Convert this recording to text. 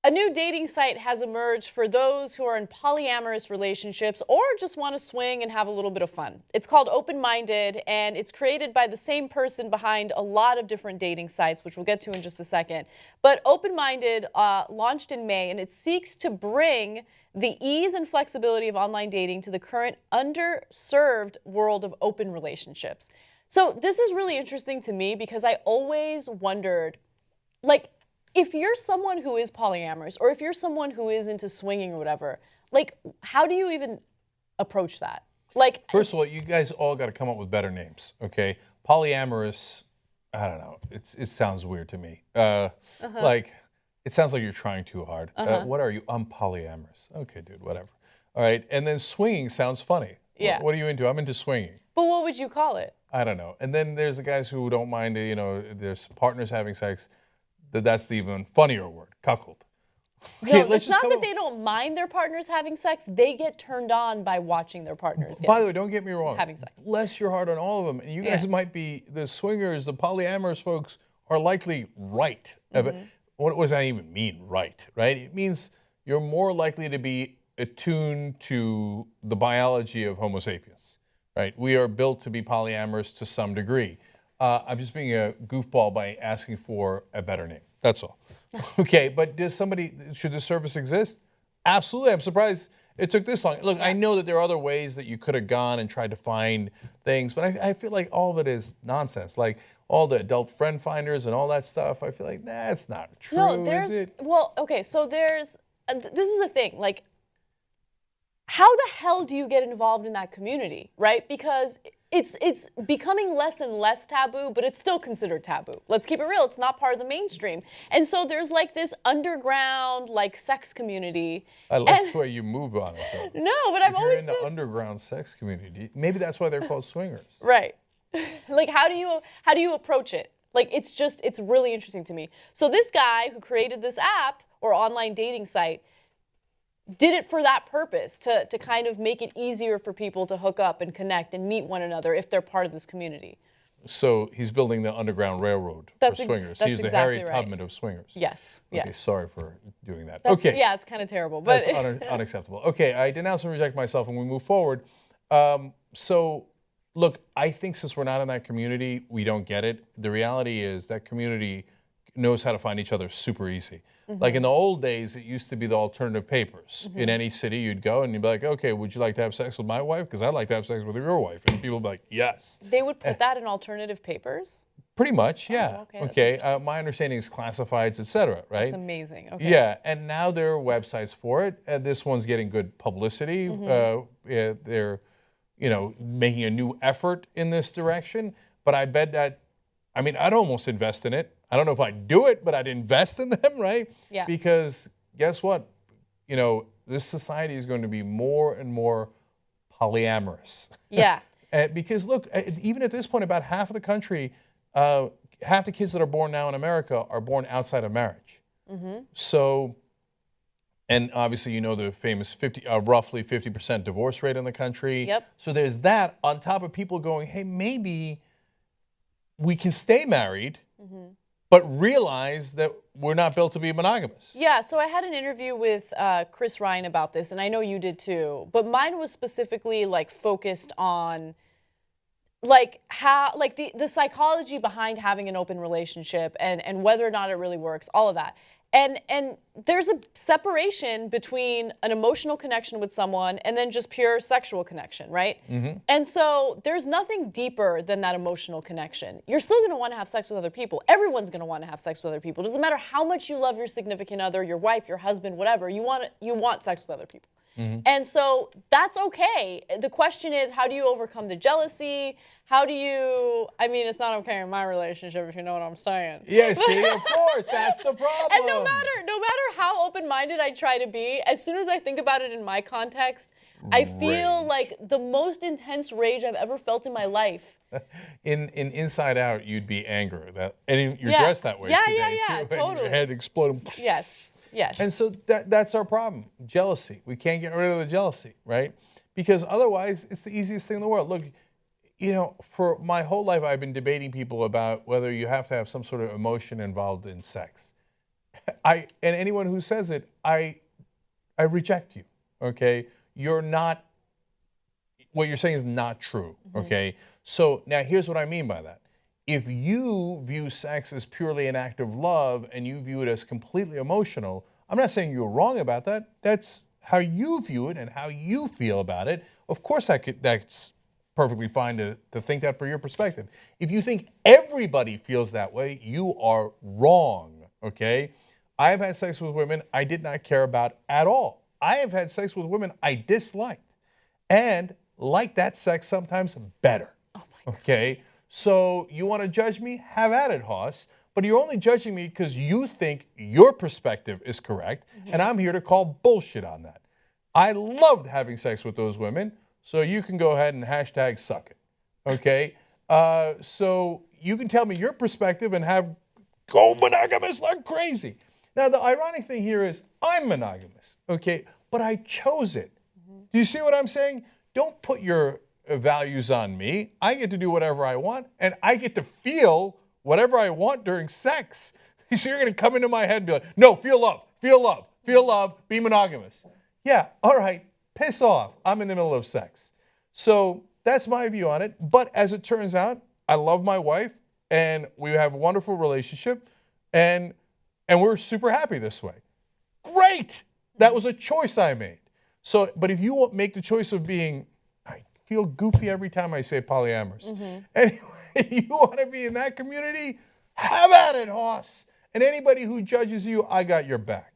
A new dating site has emerged for those who are in polyamorous relationships or just want to swing and have a little bit of fun. It's called OpenMinded, and it's created by the same person behind a lot of different dating sites, which we'll get to in just a second. But OpenMinded launched in May, and it seeks to bring the ease and flexibility of online dating to the current underserved world of open relationships. So this is really interesting to me because I always wondered, like, if you're someone who is polyamorous or if you're someone who is into swinging or whatever, like, how do you even approach that? Like, first of all, you guys all got to come up with better names, okay? Polyamorous, I don't know. It sounds weird to me. Like, it sounds like you're trying too hard. What are you? I'm polyamorous. Okay, dude, whatever. All right, and then swinging sounds funny. Yeah. What are you into? I'm into swinging. But what would you call it? I don't know. And then there's the guys who don't mind, you know, there's partners having sex. That's the even funnier word, cuckold. Okay, no, it's not that they don't mind their partners having sex. They get turned on by watching their partners By the way, don't get me wrong. having sex. Bless your heart on all of them. And you guys might be, the swingers, the polyamorous folks are likely right. What does that even mean, right? It means you're more likely to be attuned to the biology of Homo sapiens, right? We are built to be polyamorous to some degree. I'm just being a goofball by asking for a better name. That's all. Okay, but should this service exist? Absolutely. I'm surprised it took this long. Look, I know that there are other ways that you could have gone and tried to find things, but I feel like all of it is nonsense. Like all the adult friend finders and all that stuff, I feel like that's not true, is it? Well, okay, so this is the thing, like, how the hell do you get involved in that community, right? Because it's becoming less and less taboo, but it's still considered taboo. Let's keep it real. It's not part of the mainstream. And so there's like this underground, like, sex community. I like the way you move on it, though. No, but I've always been in the underground sex community. Maybe that's why they're called swingers. Right. Like, how do you approach it? Like, it's really interesting to me. So this guy who created this app or online dating site did it for that purpose, to kind of make it easier for people to hook up and connect and meet one another if they're part of this community. So he's building the Underground Railroad for swingers. He's the Harriet Tubman of swingers. Yes. Okay, sorry for doing that. Okay. Yeah, it's kind of terrible. But that's unacceptable. Okay, I denounce and reject myself and we move forward. So, look, I think since we're not in that community, we don't get it. The reality is that community knows how to find each other super easy. Like in the old days, it used to be the alternative papers. In any city, you'd go and you'd be like, okay, would you like to have sex with my wife? Because I'd like to have sex with your wife. And people would be like, yes. They would put that in alternative papers? Pretty much, yeah. Oh, okay. My understanding is classifieds, et cetera, right? That's amazing. Okay. Yeah, and now there are websites for it. This one's getting good publicity. They're, making a new effort in this direction. But I bet that, I'd almost invest in it. I don't know if I'd do it, but I'd invest in them, right? Yeah. Because guess what? This society is going to be more and more polyamorous. Yeah. Because look, even at this point, about half of the country, half the kids that are born now in America are born outside of marriage. So, and obviously the famous roughly 50% divorce rate in the country. Yep. So there's that on top of people going, hey, maybe we can stay married, but realize that we're not built to be monogamous. Yeah, so I had an interview with Chris Ryan about this, and I know you did too, but mine was specifically like focused on like how, like the psychology behind having an open relationship and whether or not it really works, all of that. And there's a separation between an emotional connection with someone and then just pure sexual connection, right? And so there's nothing deeper than that emotional connection. You're still going to want to have sex with other people. Everyone's going to want to have sex with other people. It doesn't matter how much you love your significant other, your wife, your husband, whatever. You want sex with other people. And so that's okay. The question is, how do you overcome the jealousy? How do you, it's not okay in my relationship, if you know what I'm saying. Yeah, see, of course, that's the problem. And no matter how open-minded I try to be, as soon as I think about it in my context, I feel like the most intense rage I've ever felt in my life. In Inside Out, you'd be anger. And you're dressed that way today, too. Totally. And your head exploding. Yes. And so that's our problem, jealousy. We can't get rid of the jealousy, right? Because otherwise, it's the easiest thing in the world. Look, for my whole life, I've been debating people about whether you have to have some sort of emotion involved in sex. and anyone who says it, I reject you. Okay, you're not. What you're saying is not true. Okay, so now here's what I mean by that. If you view sex as purely an act of love and you view it as completely emotional, I'm not saying you're wrong about that. That's how you view it and how you feel about it. Of course, that's perfectly fine to think that for your perspective. If you think everybody feels that way, you are wrong, okay? I have had sex with women I did not care about at all. I have had sex with women I disliked and like that sex sometimes better, okay? So you want to judge me? Have at it, Hoss. But you're only judging me because you think your perspective is correct, and I'm here to call bullshit on that. I loved having sex with those women, so you can go ahead and hashtag suck it, okay? So you can tell me your perspective and go monogamous like crazy. Now, the ironic thing here is I'm monogamous, okay? But I chose it. Do you see what I'm saying? Don't put your values on me. I get to do whatever I want, and I get to feel whatever I want during sex. So you're going to come into my head and be like, no, feel love, feel love, feel love, be monogamous. Yeah, all right, piss off. I'm in the middle of sex. So that's my view on it. But as it turns out, I love my wife, and we have a wonderful relationship, and we're super happy this way. Great! That was a choice I made. So, but if you make the choice of being, I feel goofy every time I say polyamorous. Anyway, you want to be in that community? Have at it, Hoss. And anybody who judges you, I got your back.